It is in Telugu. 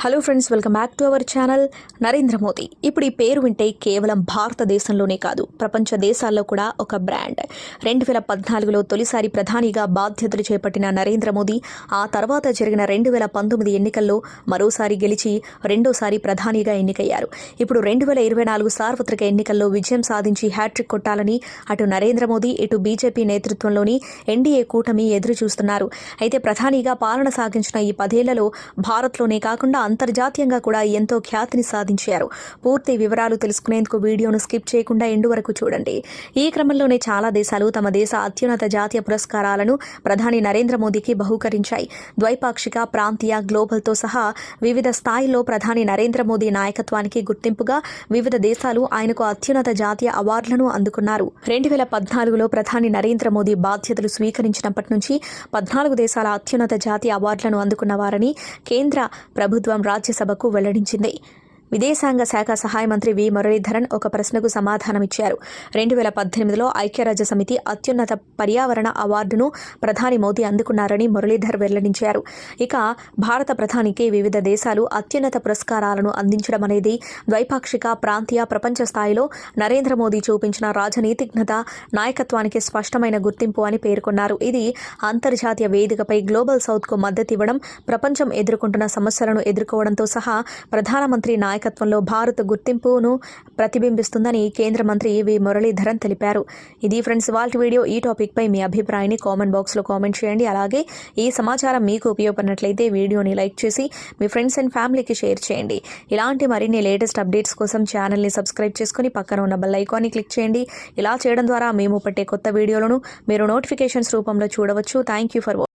Hello friends, welcome back to our channel. Narendra Modi ఇప్పుడు ఈ పేరు వింటే కేవలం భారతదేశంలోనే కాదు, ప్రపంచ దేశాల్లో కూడా ఒక బ్రాండ్. 2014లో తొలిసారి ప్రధానిగా బాధ్యతలు చేపట్టిన నరేంద్ర మోదీ ఆ తర్వాత జరిగిన 2019 ఎన్నికల్లో మరోసారి గెలిచి రెండోసారి ప్రధానిగా ఎన్నికయ్యారు. ఇప్పుడు 2024 సార్వత్రిక ఎన్నికల్లో విజయం సాధించి హ్యాట్రిక్ కొట్టాలని అటు నరేంద్ర మోదీ ఇటు బీజేపీ నేతృత్వంలోని ఎన్డీఏ కూటమి ఎదురు చూస్తున్నారు. అయితే ప్రధానిగా పాలన సాగించిన ఈ 10 ఏళ్లలో భారత్లోనే కాకుండా అంతర్జాతీయంగా కూడా ఎంతో ఖ్యాతిని సాధించారు. పూర్తి వివరాలు తెలుసుకునేందుకు వీడియోను స్కిప్ చేయకుండా ఎండు వరకు చూడండి. ఈ క్రమంలోనే చాలా దేశాలు తమ దేశ అత్యున్నత జాతీయ పురస్కారాలను ప్రధాని నరేంద్ర మోదీకి బహూకరించాయి. ద్వైపాక్షిక, ప్రాంతీయ, గ్లోబల్తో సహా వివిధ స్థాయిల్లో ప్రధాని నరేంద్ర మోదీ నాయకత్వానికి గుర్తింపుగా వివిధ దేశాలు ఆయనకు అత్యున్నత జాతీయ అవార్డులను అందుకున్నారు. 2014లో ప్రధాని నరేంద్ర మోదీ బాధ్యతలు స్వీకరించినప్పటి నుంచి 14 దేశాల అత్యున్నత జాతీయ అవార్డులను అందుకున్న వారని కేంద్ర ప్రభుత్వం రాజ్యసభకు వెల్లడించింది. విదేశాంగ శాఖ సహాయ మంత్రి వి మురళీధరన్ ఒక ప్రశ్నకు సమాధానమిచ్చారు. 2018లో ఐక్యరాజ్య సమితి అత్యున్నత పర్యావరణ అవార్డును ప్రధాని మోదీ అందుకున్నారని మురళీధర్ వెల్లడించారు. ఇక భారత ప్రధానికి వివిధ దేశాలు అత్యున్నత పురస్కారాలను అందించడం అనేది ద్వైపాక్షిక, ప్రాంతీయ, ప్రపంచ స్థాయిలో నరేంద్ర మోదీ చూపించిన రాజనీతిజ్ఞత, నాయకత్వానికి స్పష్టమైన గుర్తింపు అని పేర్కొన్నారు. ఇది అంతర్జాతీయ వేదికపై గ్లోబల్ సౌత్కు మద్దతు ఇవ్వడం, ప్రపంచం ఎదుర్కొంటున్న సమస్యలను ఎదుర్కోవడంతో సహా ప్రధానమంత్రి నాయకత్వంలో భారత్ గుర్తింపును ప్రతిబింబిస్తుందని కేంద్ర మంత్రి వి మురళీధరన్ తెలిపారు. ఇది ఫ్రెండ్స్ ఇవాల్టి వీడియో. ఈ టాపిక్ పై మీ అభిప్రాయాన్ని కామెంట్ బాక్స్లో కామెంట్ చేయండి. అలాగే ఈ సమాచారం మీకు ఉపయోగపడినట్లయితే వీడియోని లైక్ చేసి మీ ఫ్రెండ్స్ అండ్ ఫ్యామిలీకి షేర్ చేయండి. ఇలాంటి మరిన్ని లేటెస్ట్ అప్డేట్స్ కోసం ఛానల్ని సబ్స్క్రైబ్ చేసుకుని పక్కన ఉన్న బెల్ ఐకాన్ని క్లిక్ చేయండి. ఇలా చేయడం ద్వారా మేము పెట్టే కొత్త వీడియోలను మీరు నోటిఫికేషన్స్ రూపంలో చూడవచ్చు. Thank you for watching.